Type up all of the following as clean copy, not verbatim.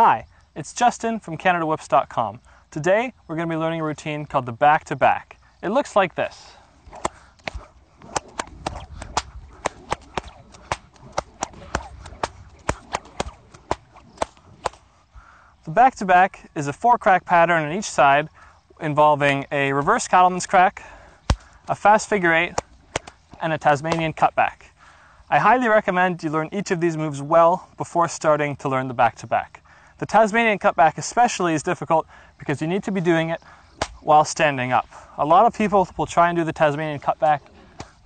Hi, it's Justin from CanadaWhips.com. Today we're going to be learning a routine called the back-to-back. It looks like this. The back-to-back is a 4-crack pattern on each side involving a reverse cattleman's crack, a fast figure 8, and a Tasmanian cutback. I highly recommend you learn each of these moves well before starting to learn the back-to-back. The Tasmanian cutback especially is difficult because you need to be doing it while standing up. A lot of people will try and do the Tasmanian cutback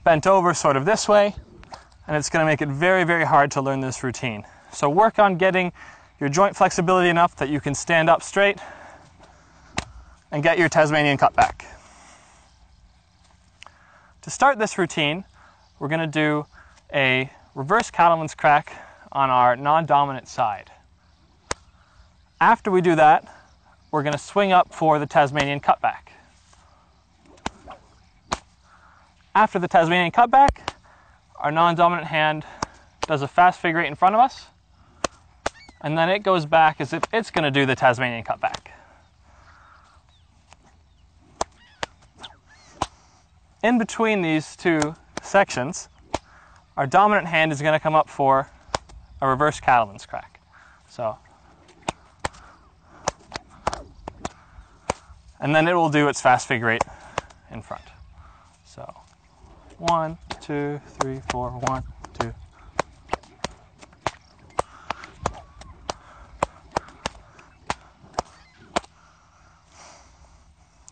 bent over sort of this way, and it's going to make it very, very hard to learn this routine. So work on getting your joint flexibility enough that you can stand up straight and get your Tasmanian cutback. To start this routine, we're going to do a reverse cattleman's crack on our non-dominant side. After we do that, we're going to swing up for the Tasmanian cutback. After the Tasmanian cutback, our non-dominant hand does a fast figure 8 in front of us, and then it goes back as if it's going to do the Tasmanian cutback. In between these two sections, our dominant hand is going to come up for a reverse cattleman's crack. And then it will do its fast figure 8 in front. So 1, 2, 3, 4, 1, 2.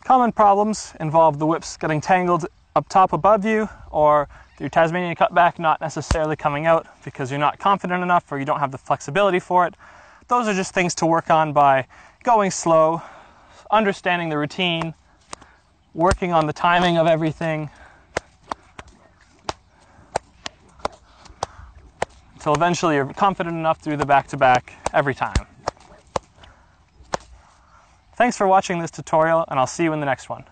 Common problems involve the whips getting tangled up top above you, or your Tasmanian cutback not necessarily coming out because you're not confident enough or you don't have the flexibility for it. Those are just things to work on by going slow, understanding the routine, working on the timing of everything, until eventually you're confident enough to do the back-to-back every time. Thanks for watching this tutorial, and I'll see you in the next one.